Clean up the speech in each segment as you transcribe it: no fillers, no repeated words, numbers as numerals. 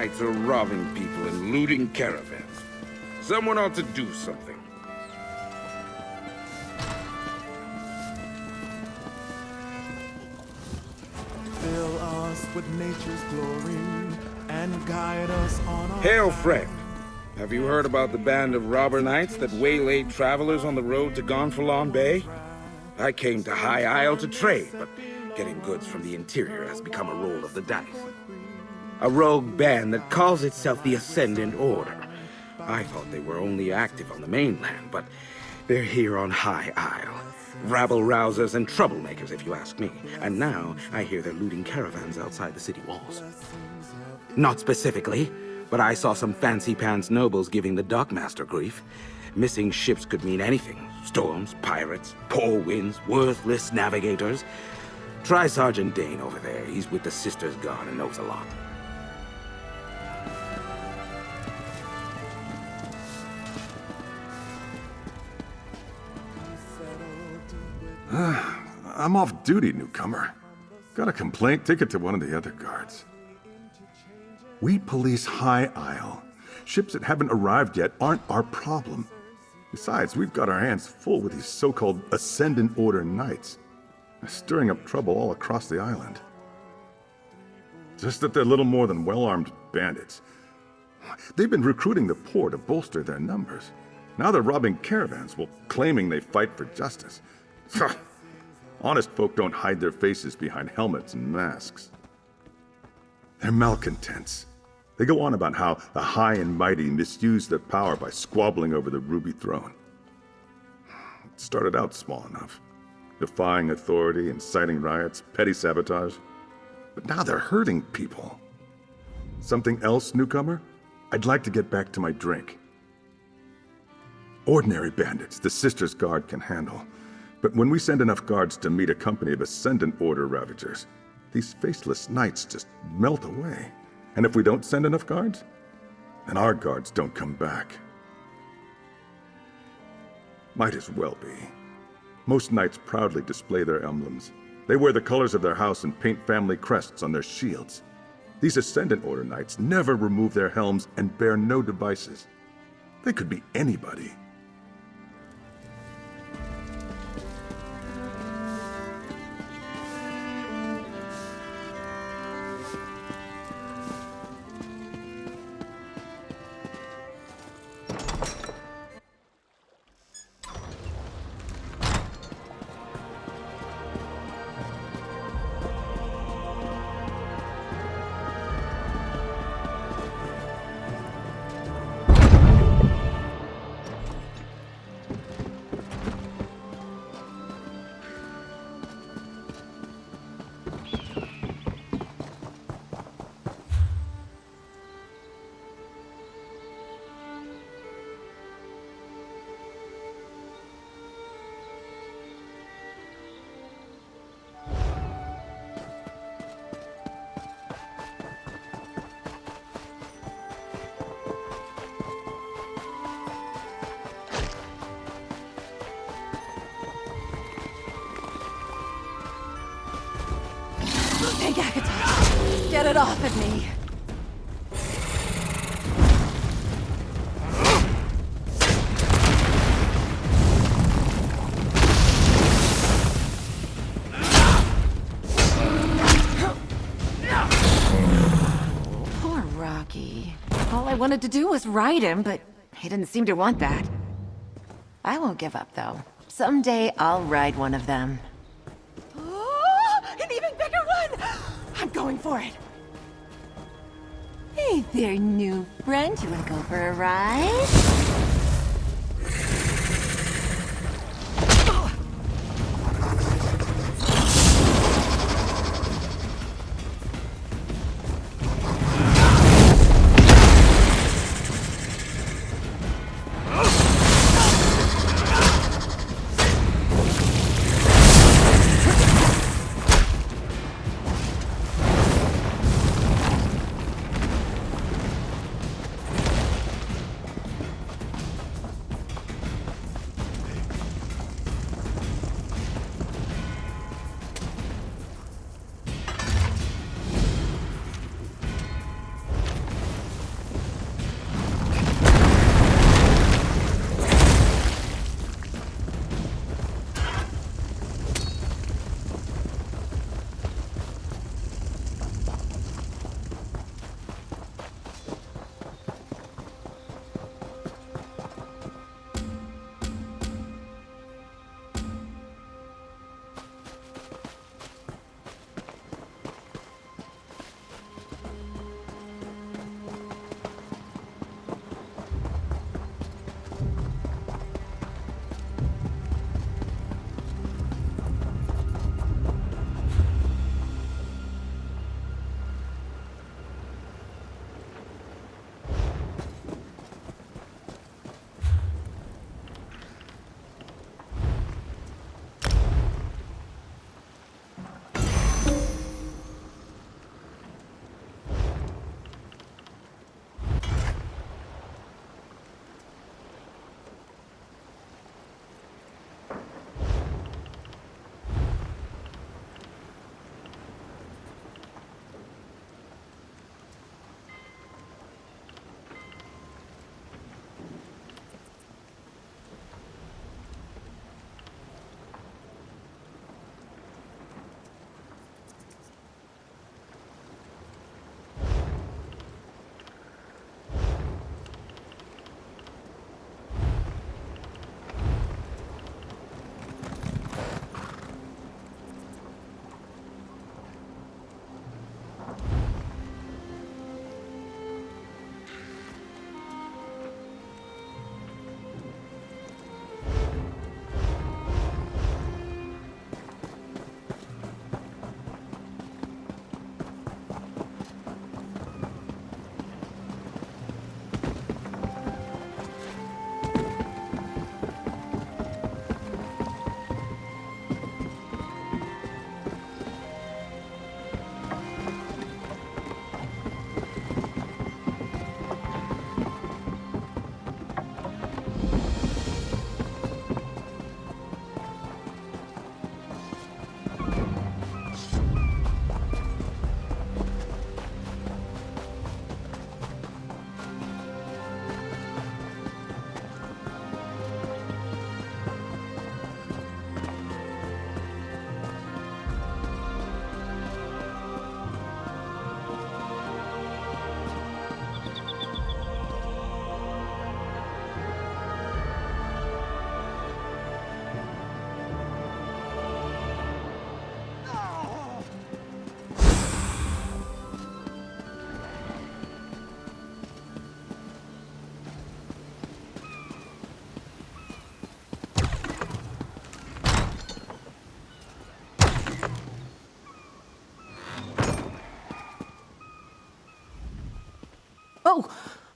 Knights are robbing people and looting caravans. Someone ought to do something. Fill us with nature's glory and guide us on our Hail, friend. Have you heard about the band of robber knights that waylaid travelers on the road to Gonfalon Bay? I came to High Isle to trade, but getting goods from the interior has become a roll of the dice. A rogue band that calls itself the Ascendant Order. I thought they were only active on the mainland, but they're here on High Isle. Rabble-rousers and troublemakers, if you ask me. And now, I hear they're looting caravans outside the city walls. Not specifically, but I saw some fancy-pants nobles giving the dockmaster grief. Missing ships could mean anything. Storms, pirates, poor winds, worthless navigators. Try Sergeant Dane over there. He's with the Sisters Guard and knows a lot. I'm off duty, newcomer. Got a complaint? Take it to one of the other guards. We police High Isle. Ships that haven't arrived yet aren't our problem. Besides, we've got our hands full with these so-called Ascendant Order Knights. They're stirring up trouble all across the island. Just that they're little more than well-armed bandits. They've been recruiting the poor to bolster their numbers. Now they're robbing caravans while claiming they fight for justice. Honest folk don't hide their faces behind helmets and masks. They're malcontents. They go on about how the high and mighty misuse their power by squabbling over the Ruby Throne. It started out small enough, defying authority, inciting riots, petty sabotage. But now they're hurting people. Something else, newcomer? I'd like to get back to my drink. Ordinary bandits the Sisters Guard can handle. But when we send enough guards to meet a company of Ascendant Order Ravagers, these faceless knights just melt away. And if we don't send enough guards, then our guards don't come back. Might as well be. Most knights proudly display their emblems. They wear the colors of their house and paint family crests on their shields. These Ascendant Order knights never remove their helms and bear no devices. They could be anybody. Big Agatha, get it off of me. Poor Rocky. All I wanted to do was ride him, but he didn't seem to want that. I won't give up, though. Someday I'll ride one of them. An even bigger one! I'm going for it. Hey there, new friend. You wanna go for a ride?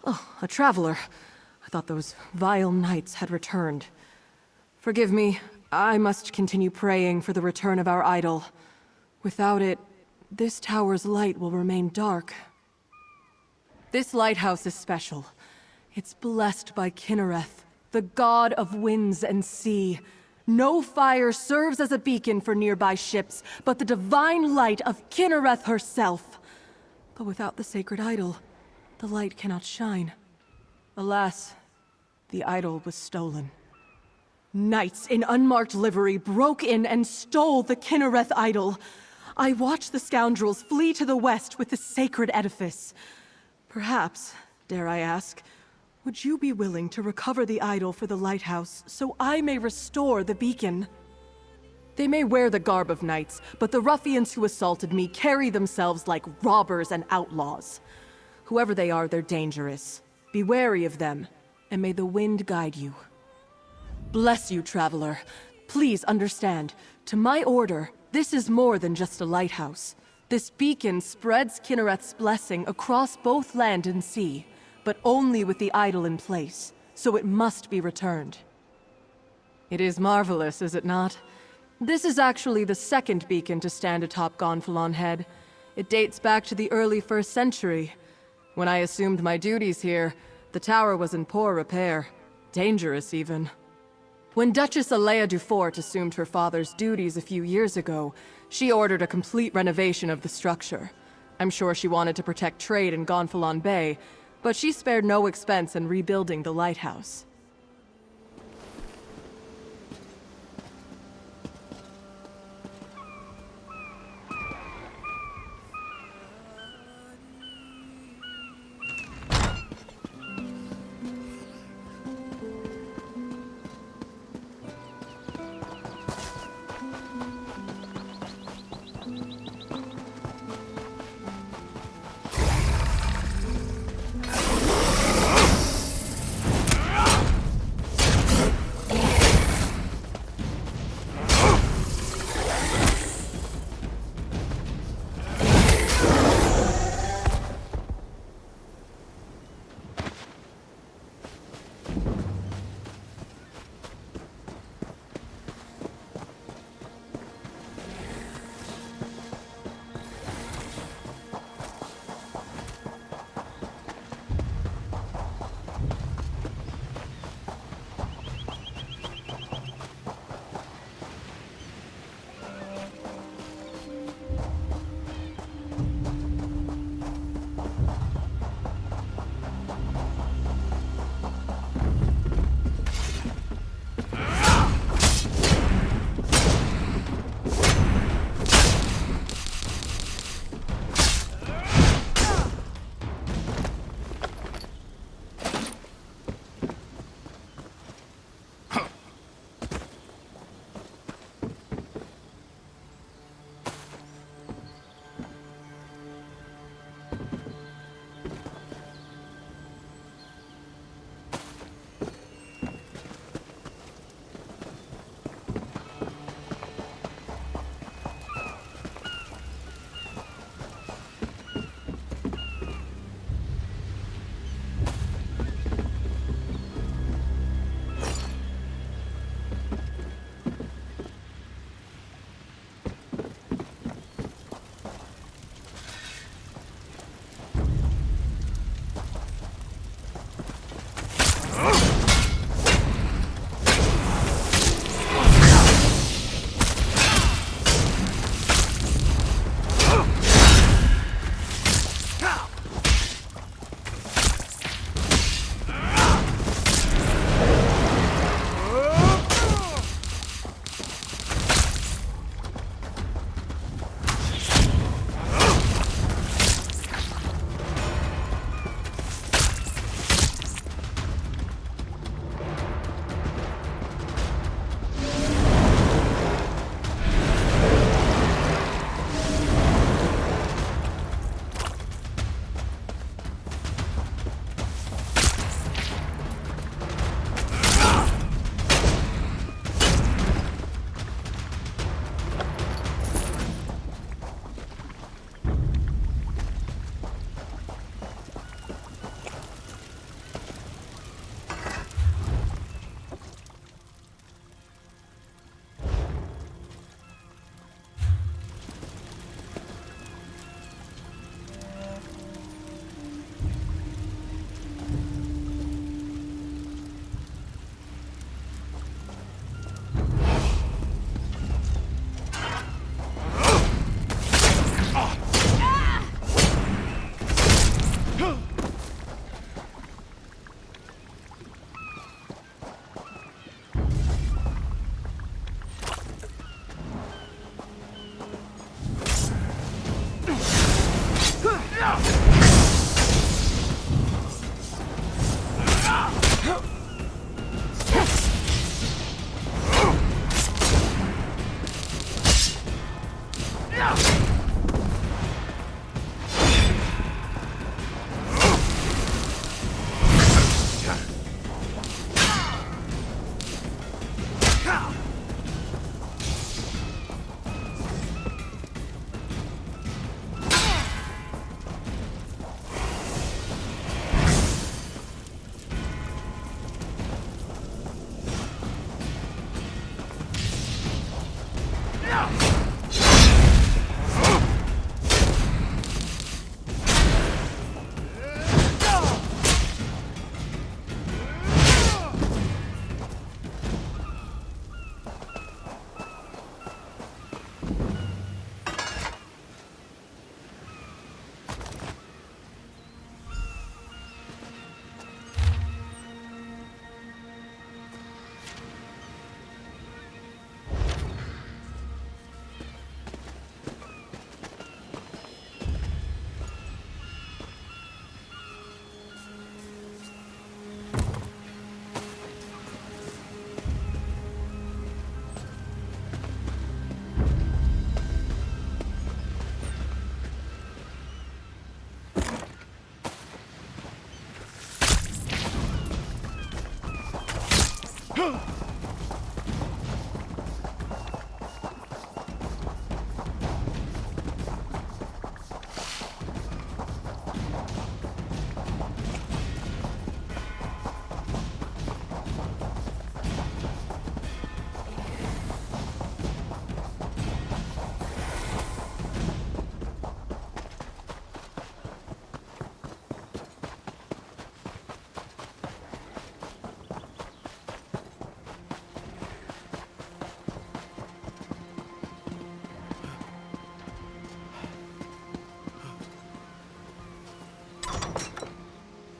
A traveler. I thought those vile knights had returned. Forgive me, I must continue praying for the return of our idol. Without it, this tower's light will remain dark. This lighthouse is special. It's blessed by Kinnereth, the god of winds and sea. No fire serves as a beacon for nearby ships, but the divine light of Kinnereth herself. But without the sacred idol, the light cannot shine. Alas, the idol was stolen. Knights in unmarked livery broke in and stole the Kinnereth idol. I watched the scoundrels flee to the west with the sacred edifice. Perhaps, dare I ask, would you be willing to recover the idol for the lighthouse so I may restore the beacon? They may wear the garb of knights, but the ruffians who assaulted me carry themselves like robbers and outlaws. Whoever they are, they're dangerous. Be wary of them, and may the wind guide you. Bless you, traveler. Please understand, to my order, this is more than just a lighthouse. This beacon spreads Kinnereth's blessing across both land and sea, but only with the idol in place, so it must be returned. It is marvelous, is it not? This is actually the second beacon to stand atop Gonfalon Head. It dates back to the early 1st century. When I assumed my duties here, the tower was in poor repair. Dangerous, even. When Duchess Alea Dufort assumed her father's duties a few years ago, she ordered a complete renovation of the structure. I'm sure she wanted to protect trade in Gonfalon Bay, but she spared no expense in rebuilding the lighthouse.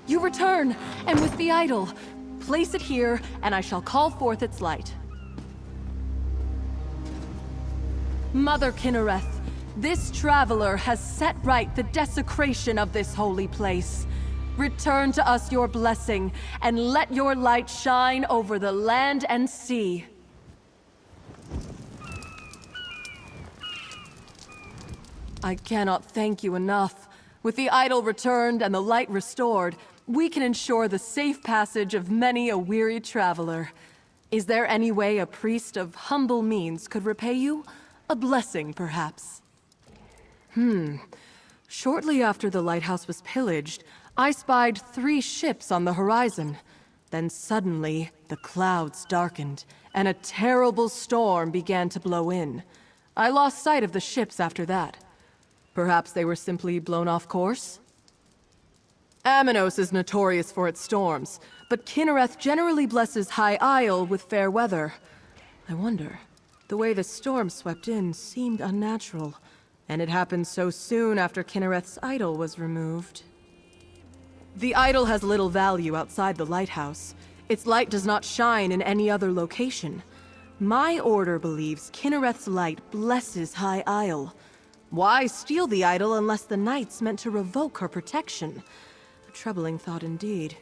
You return, and with the idol. Place it here, and I shall call forth its light. Mother Kinnereth, this traveler has set right the desecration of this holy place. Return to us your blessing, and let your light shine over the land and sea. I cannot thank you enough. With the idol returned and the light restored, we can ensure the safe passage of many a weary traveler. Is there any way a priest of humble means could repay you? A blessing, perhaps? Shortly after the lighthouse was pillaged, I spied 3 ships on the horizon. Then suddenly, the clouds darkened, and a terrible storm began to blow in. I lost sight of the ships after that. Perhaps they were simply blown off course? Aminos is notorious for its storms, but Kinnereth generally blesses High Isle with fair weather. I wonder, the way the storm swept in seemed unnatural, and it happened so soon after Kinnereth's idol was removed. The idol has little value outside the lighthouse. Its light does not shine in any other location. My order believes Kinnereth's light blesses High Isle. Why steal the idol unless the knights meant to revoke her protection? A troubling thought indeed.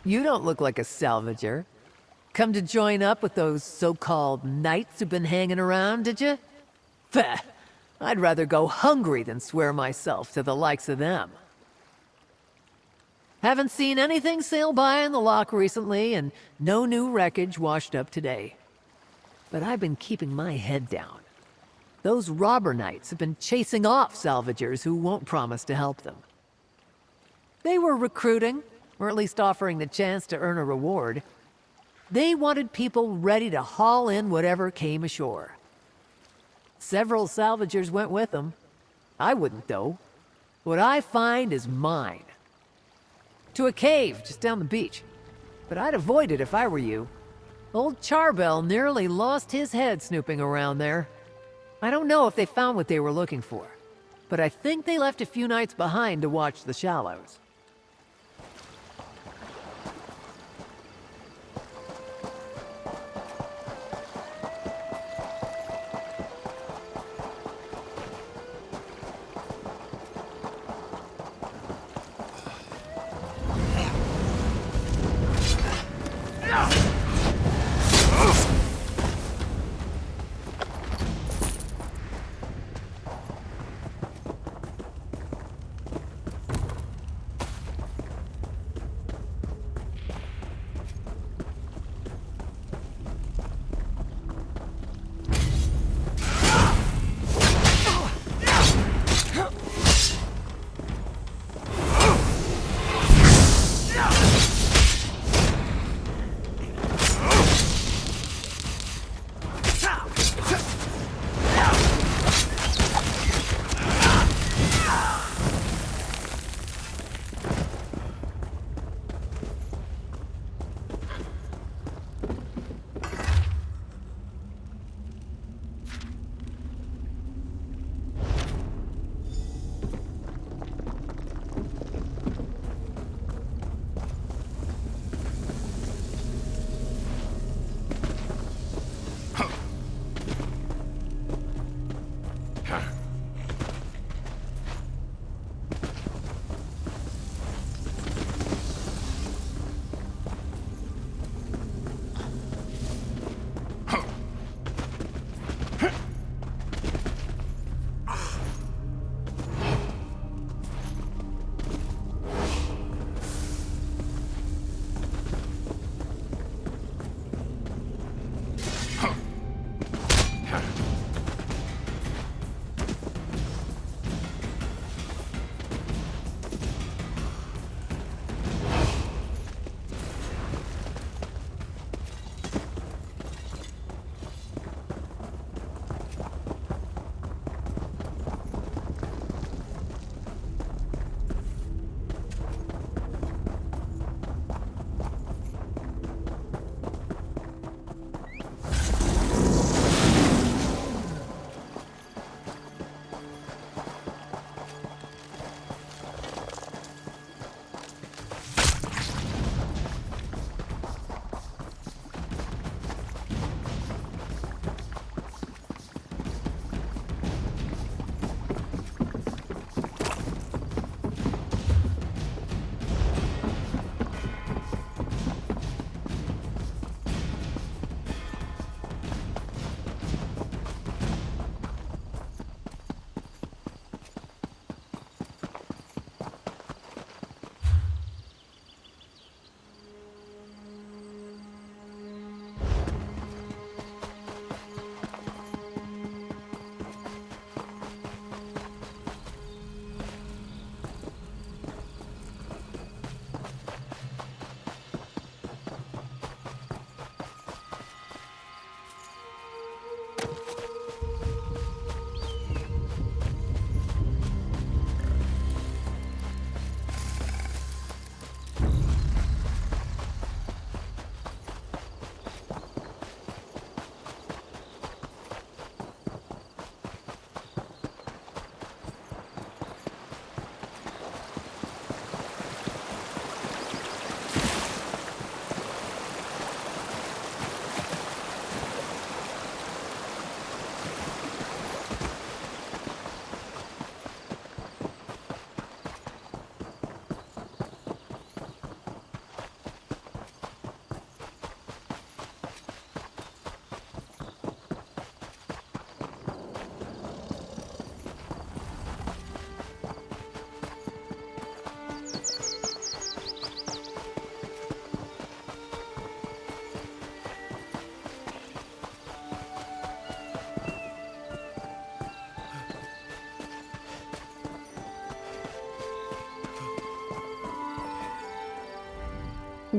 You don't look like a salvager. Come to join up with those so-called knights who've been hanging around, did you? Feh, I'd rather go hungry than swear myself to the likes of them. Haven't seen anything sail by in the lock recently, and no new wreckage washed up today. But I've been keeping my head down. Those robber knights have been chasing off salvagers who won't promise to help them. They were recruiting, or at least offering the chance to earn a reward. They wanted people ready to haul in whatever came ashore. Several salvagers went with them. I wouldn't, though. What I find is mine. To a cave just down the beach. But I'd avoid it if I were you. Old Charbel nearly lost his head snooping around there. I don't know if they found what they were looking for, but I think they left a few knights behind to watch the shallows.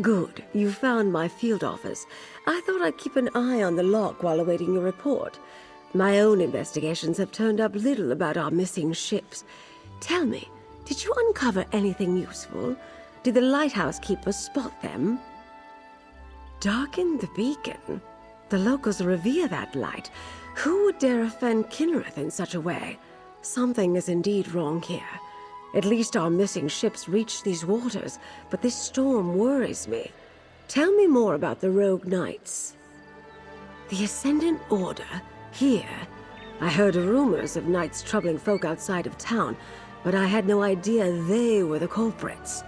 Good. You found my field office. I thought I'd keep an eye on the lock while awaiting your report. My own investigations have turned up little about our missing ships. Tell me, did you uncover anything useful? Did the lighthouse keeper spot them? Darken the beacon? The locals revere that light. Who would dare offend Kinnereth in such a way? Something is indeed wrong here. At least our missing ships reached these waters, but this storm worries me. Tell me more about the rogue knights. The Ascendant Order? Here? I heard rumors of knights troubling folk outside of town, but I had no idea they were the culprits.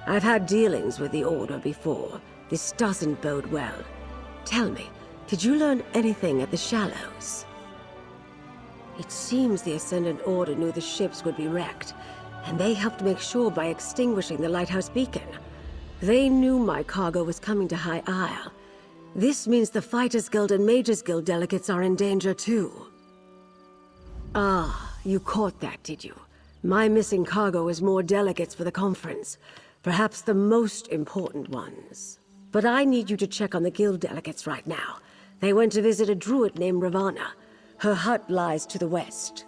I've had dealings with the Order before. This doesn't bode well. Tell me, did you learn anything at the Shallows? It seems the Ascendant Order knew the ships would be wrecked, and they helped make sure by extinguishing the lighthouse beacon. They knew my cargo was coming to High Isle. This means the Fighters Guild and Mages Guild delegates are in danger too. Ah, you caught that, did you? My missing cargo is more delegates for the conference. Perhaps the most important ones. But I need you to check on the guild delegates right now. They went to visit a druid named Ravana. Her hut lies to the west.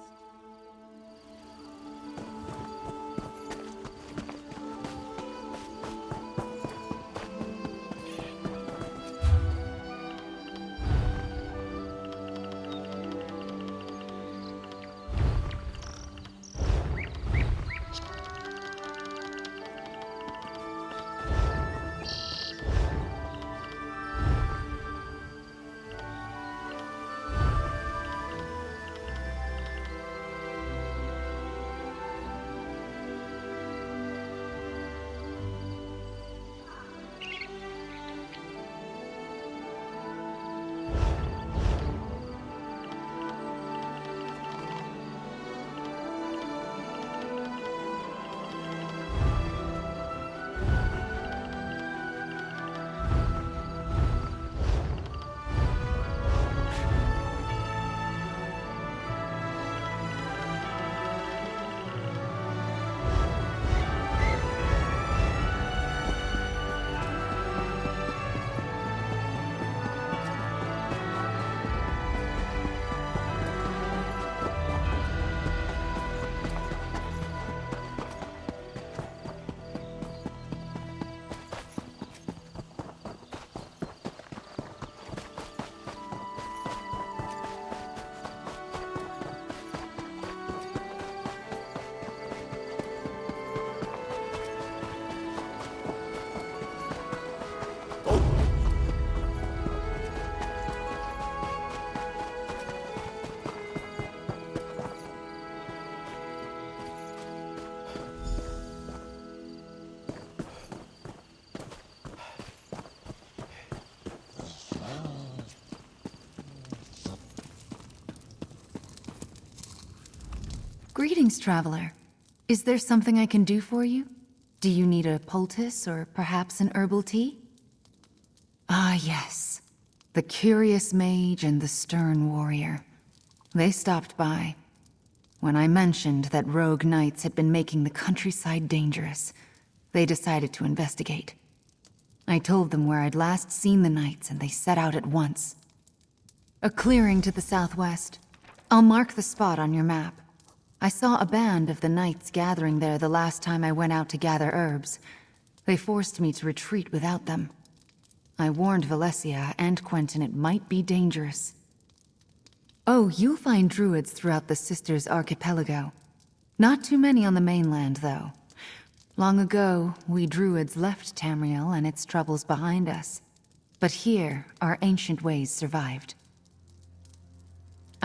Greetings, traveler. Is there something I can do for you? Do you need a poultice or perhaps an herbal tea? Ah, yes. The curious mage and the stern warrior. They stopped by. When I mentioned that rogue knights had been making the countryside dangerous, they decided to investigate. I told them where I'd last seen the knights and they set out at once. A clearing to the southwest. I'll mark the spot on your map. I saw a band of the knights gathering there the last time I went out to gather herbs. They forced me to retreat without them. I warned Valencia and Quentin it might be dangerous. Oh, you'll find druids throughout the Sisters Archipelago. Not too many on the mainland, though. Long ago, we druids left Tamriel and its troubles behind us. But here, our ancient ways survived.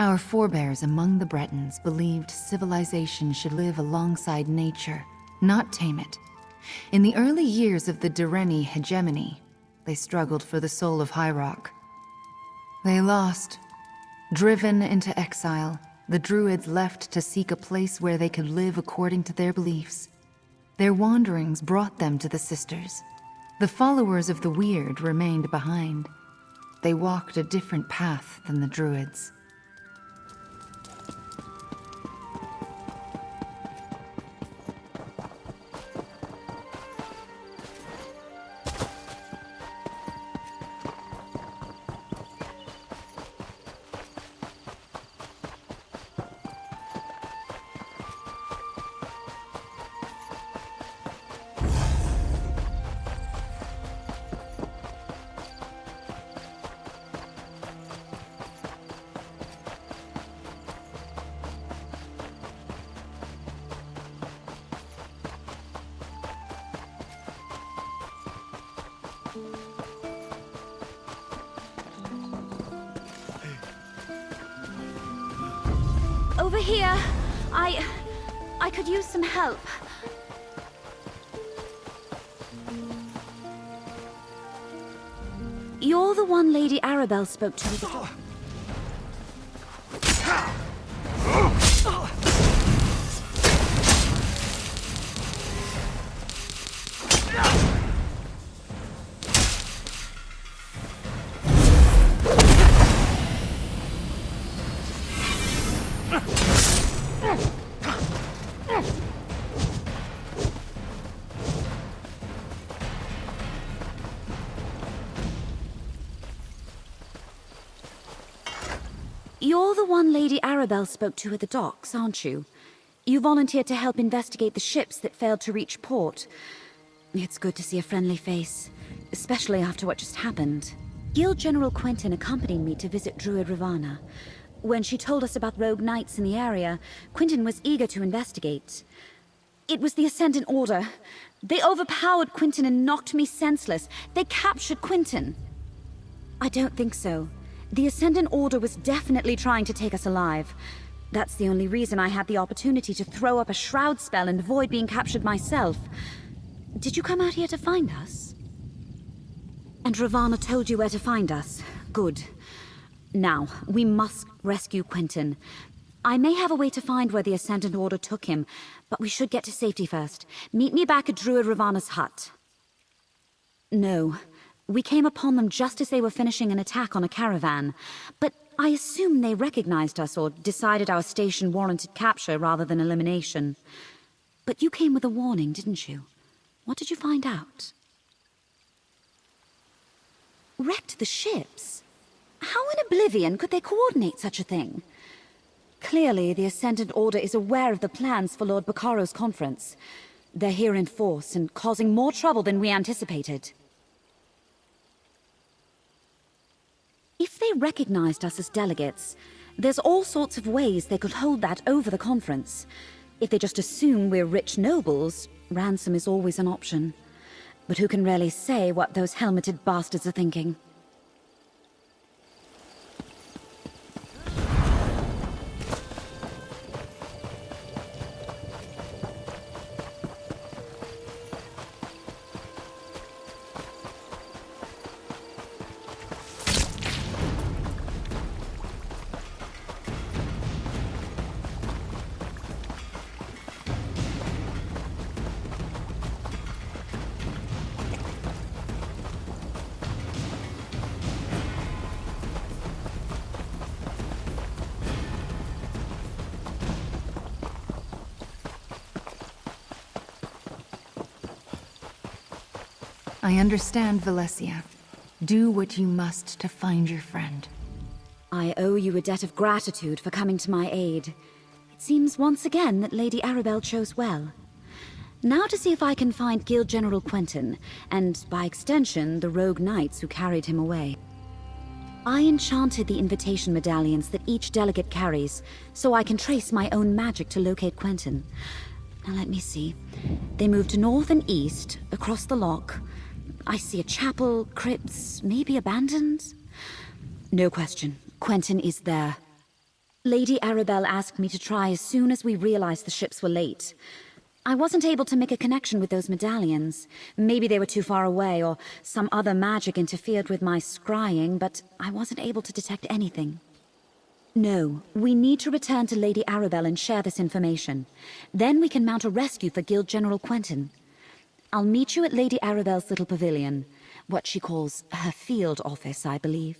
Our forebears among the Bretons believed civilization should live alongside nature, not tame it. In the early years of the Direni hegemony, they struggled for the soul of High Rock. They lost. Driven into exile, the Druids left to seek a place where they could live according to their beliefs. Their wanderings brought them to the Sisters. The followers of the Weird remained behind. They walked a different path than the Druids. Over here. I could use some help. You're the one Lady Arabelle spoke to at the door. You're the one Lady Arabelle spoke to at the docks, aren't you? You volunteered to help investigate the ships that failed to reach port. It's good to see a friendly face, especially after what just happened. Guild General Quentin accompanied me to visit Druid Ravana. When she told us about rogue knights in the area, Quentin was eager to investigate. It was the Ascendant Order. They overpowered Quentin and knocked me senseless. They captured Quentin. I don't think so. The Ascendant Order was definitely trying to take us alive. That's the only reason I had the opportunity to throw up a shroud spell and avoid being captured myself. Did you come out here to find us? And Ravana told you where to find us. Good. Now, we must rescue Quentin. I may have a way to find where the Ascendant Order took him, but we should get to safety first. Meet me back at Druid Ravana's hut. No. We came upon them just as they were finishing an attack on a caravan. But I assume they recognized us or decided our station warranted capture rather than elimination. But you came with a warning, didn't you? What did you find out? Wrecked the ships? How in oblivion could they coordinate such a thing? Clearly, the Ascendant Order is aware of the plans for Lord Baccaro's conference. They're here in force and causing more trouble than we anticipated. If they recognized us as delegates, there's all sorts of ways they could hold that over the conference. If they just assume we're rich nobles, ransom is always an option. But who can really say what those helmeted bastards are thinking? I understand, Valencia. Do what you must to find your friend. I owe you a debt of gratitude for coming to my aid. It seems once again that Lady Arabelle chose well. Now to see if I can find Guild General Quentin, and by extension, the rogue knights who carried him away. I enchanted the invitation medallions that each delegate carries, so I can trace my own magic to locate Quentin. Now let me see. They moved north and east, across the loch. I see a chapel, crypts, maybe abandoned? No question. Quentin is there. Lady Arabelle asked me to try as soon as we realized the ships were late. I wasn't able to make a connection with those medallions. Maybe they were too far away, or some other magic interfered with my scrying, but I wasn't able to detect anything. No, we need to return to Lady Arabelle and share this information. Then we can mount a rescue for Guild General Quentin. I'll meet you at Lady Arabelle's little pavilion. What she calls her field office, I believe.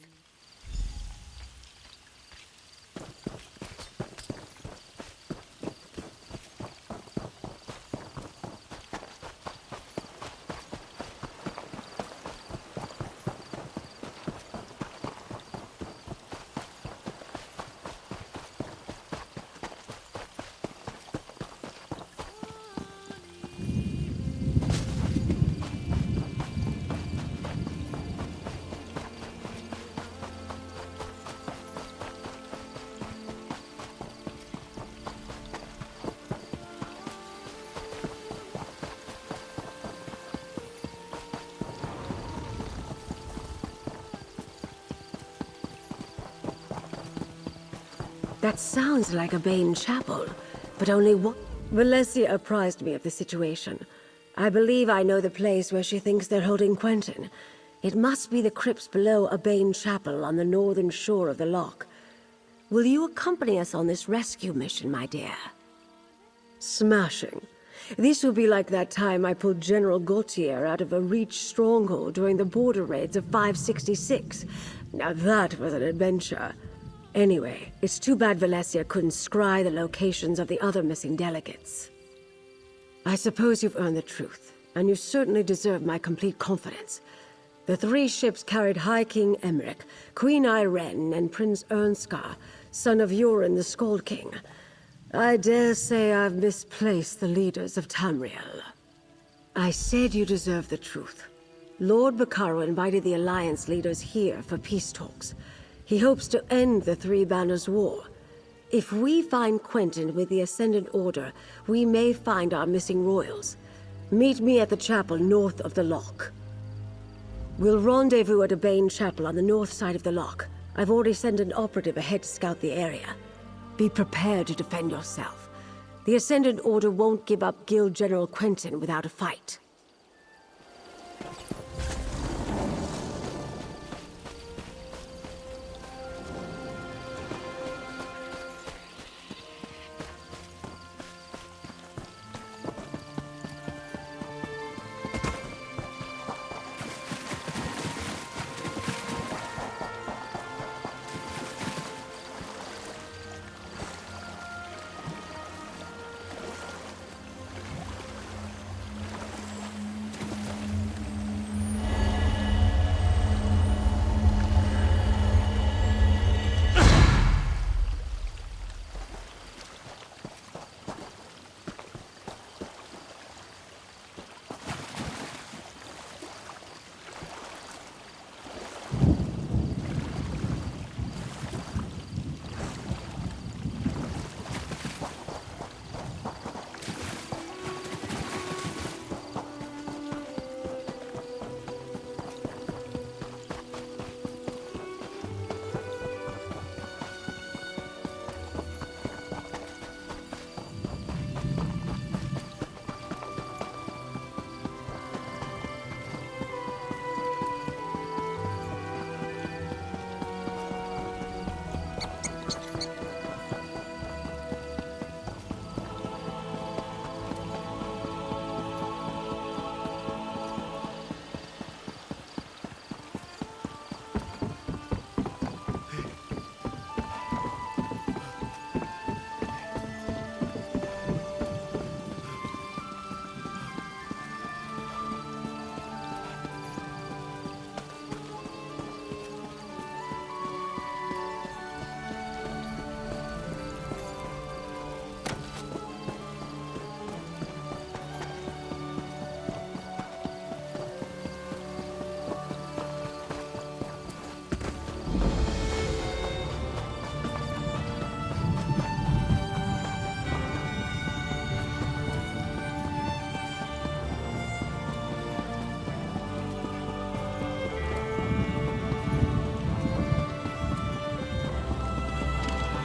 That sounds like a Bane chapel, but only one. Valencia apprised me of the situation. I believe I know the place where she thinks they're holding Quentin. It must be the crypts below a Bane chapel on the northern shore of the loch. Will you accompany us on this rescue mission, my dear? Smashing. This will be like that time I pulled General Gautier out of a Reach stronghold during the border raids of 566. Now that was an adventure. Anyway, it's too bad Valencia couldn't scry the locations of the other missing delegates. I suppose you've earned the truth, and you certainly deserve my complete confidence. The 3 ships carried High King Emmerich, Queen Irene, and Prince Ernskar, son of Yoren the Skald King. I dare say I've misplaced the leaders of Tamriel. I said you deserve the truth. Lord Bacaro invited the Alliance leaders here for peace talks. He hopes to end the Three Banners War. If we find Quentin with the Ascendant Order, we may find our missing royals. Meet me at the chapel north of the loch. We'll rendezvous at a Bane chapel on the north side of the loch. I've already sent an operative ahead to scout the area. Be prepared to defend yourself. The Ascendant Order won't give up Guild General Quentin without a fight.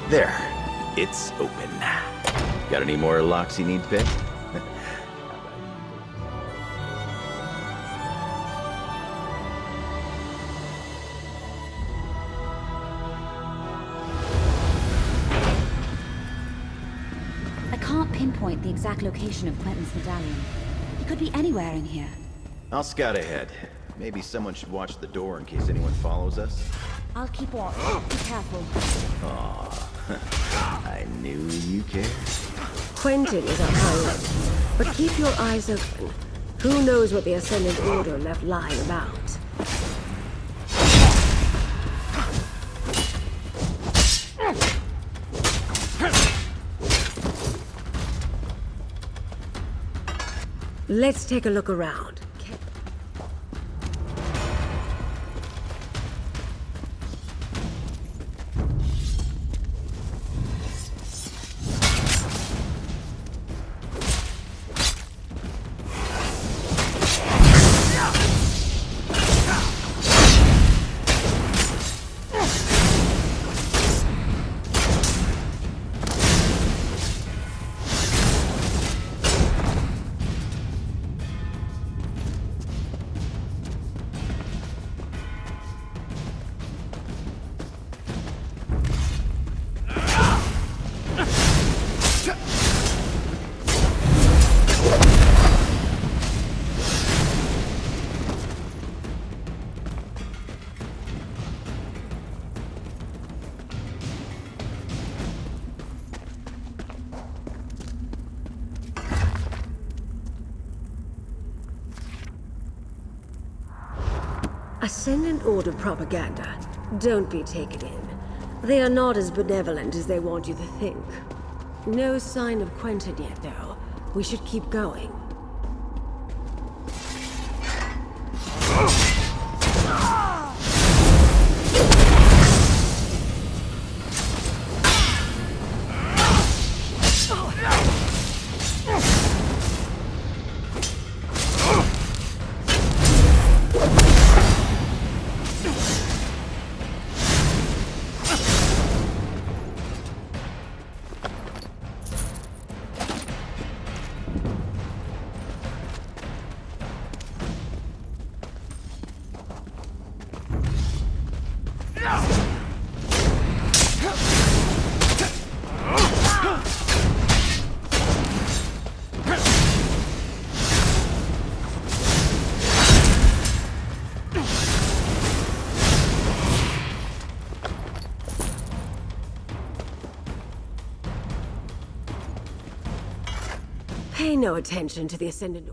There. It's open. Got any more locks you need picked? I can't pinpoint the exact location of Quentin's medallion. He could be anywhere in here. I'll scout ahead. Maybe someone should watch the door in case anyone follows us. I'll keep watch. Be careful. I knew you cared. Quentin is a pirate, but keep your eyes open. Who knows what the Ascendant Order left lying about? Let's take a look around. Ascendant Order propaganda. Don't be taken in. They are not as benevolent as they want you to think. No sign of Quentin yet, though. We should keep going. Pay no attention to the Ascendant.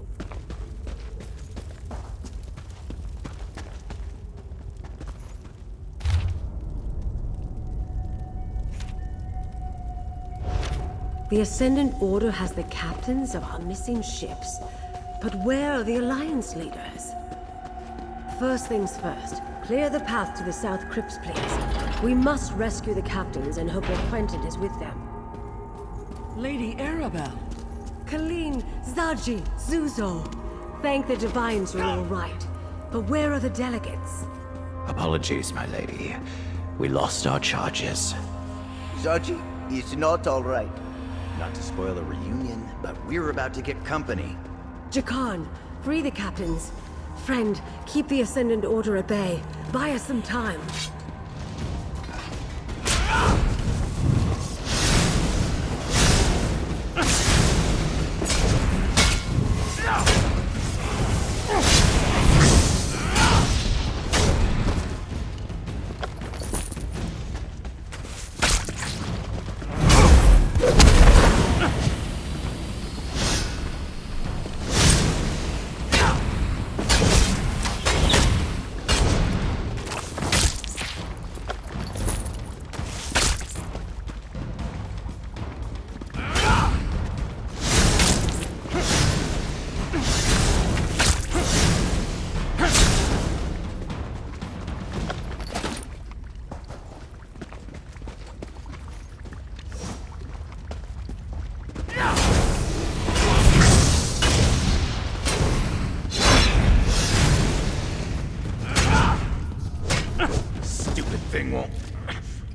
The Ascendant Order has the captains of our missing ships. But where are the Alliance leaders? First things first, clear the path to the South Crypts, please. We must rescue the captains and hope that Quentin is with them. Lady Arabelle. Colleen, Zaji, Zuzo. Thank the Divines you're all right. But where are the delegates? Apologies, my lady. We lost our charges. Zaji is not all right. Not to spoil a reunion, but we're about to get company. Jakan, free the captains. Friend, keep the Ascendant Order at bay. Buy us some time.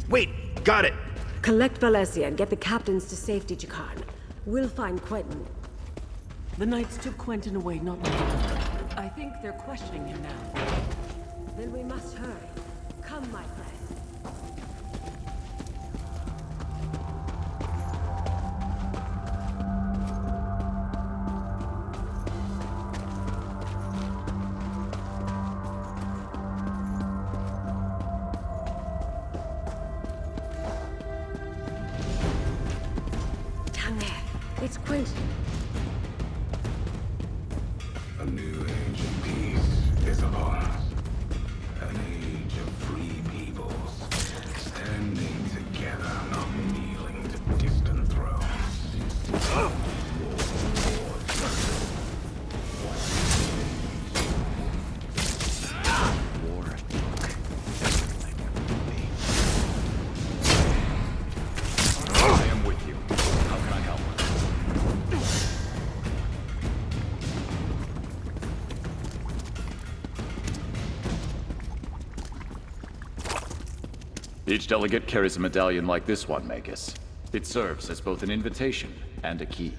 Wait, got it! Collect Valencia and get the captains to safety, Jakan. We'll find Quentin. The Knights took Quentin away not long ago. I think they're questioning him now. Then we must hurry. Come, my friend. Down there. It's Quentin. A new age of peace is upon us. An age of free peoples, standing together, not kneeling to distant thrones. I am with you. How can I help? Each delegate carries a medallion like this one, Magus. It serves as both an invitation and a key.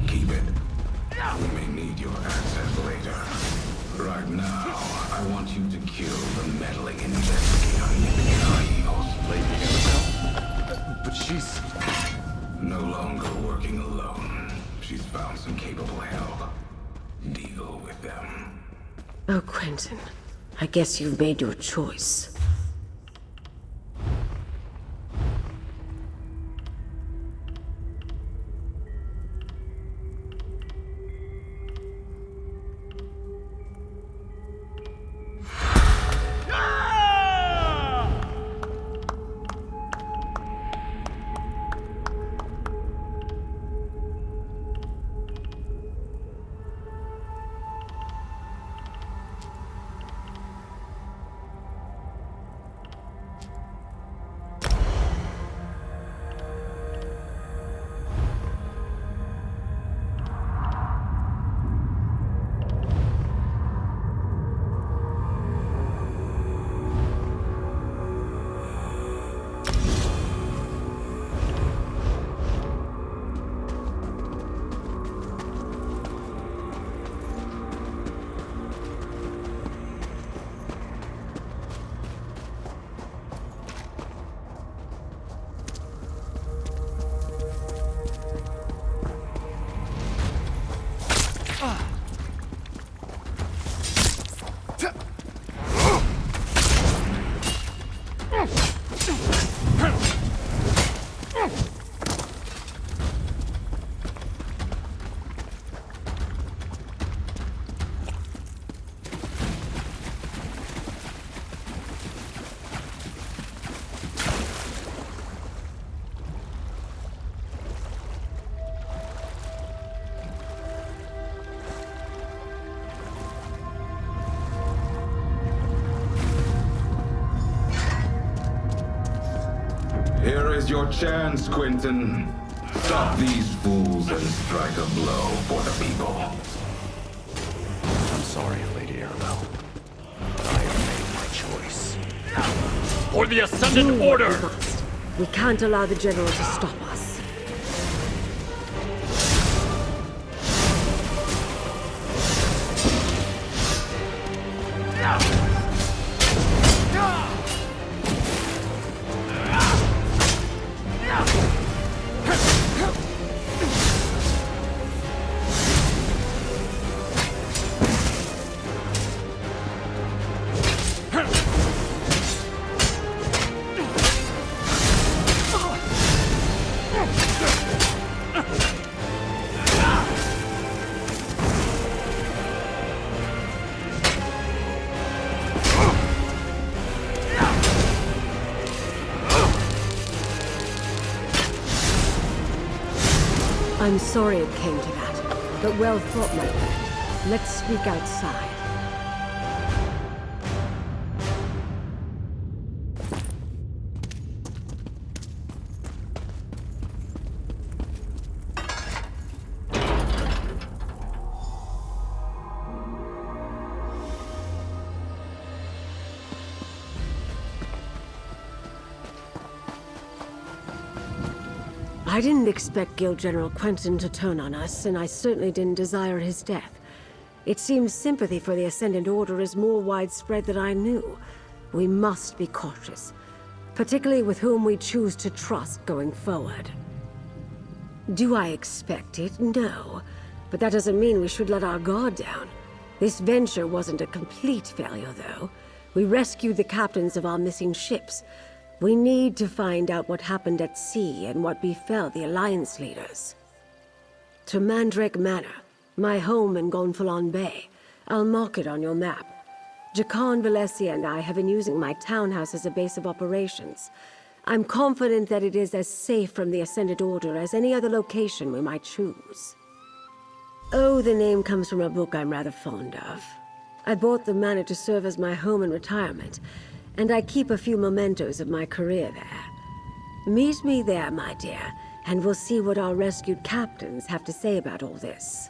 Keep it. We may need your access later. Right now, I want you to kill the meddling investigator Yippee-Ki-Yos. Lady Arabelle? But she's... No longer working alone. She's found some capable help. Deal with them. Oh, Quentin. I guess you've made your choice. is your chance, Quentin. Stop these fools and strike a blow for the people. I'm sorry, Lady Arabelle. I have made my choice. For the Ascendant Order! We must. We can't allow the General to stop us. I'm sorry it came to that, but well thought, my friend. Let's speak outside. I didn't expect Guild General Quentin to turn on us, and I certainly didn't desire his death. It seems sympathy for the Ascendant Order is more widespread than I knew. We must be cautious, particularly with whom we choose to trust going forward. Do I expect it? No. But that doesn't mean we should let our guard down. This venture wasn't a complete failure, though. We rescued the captains of our missing ships. We need to find out what happened at sea and what befell the Alliance leaders. To Mandrake Manor, my home in Gonfalon Bay. I'll mark it on your map. Jacan Valencia and I have been using my townhouse as a base of operations. I'm confident that it is as safe from the Ascended Order as any other location we might choose. Oh, the name comes from a book I'm rather fond of. I bought the manor to serve as my home in retirement, and I keep a few mementos of my career there. Meet me there, my dear, and we'll see what our rescued captains have to say about all this.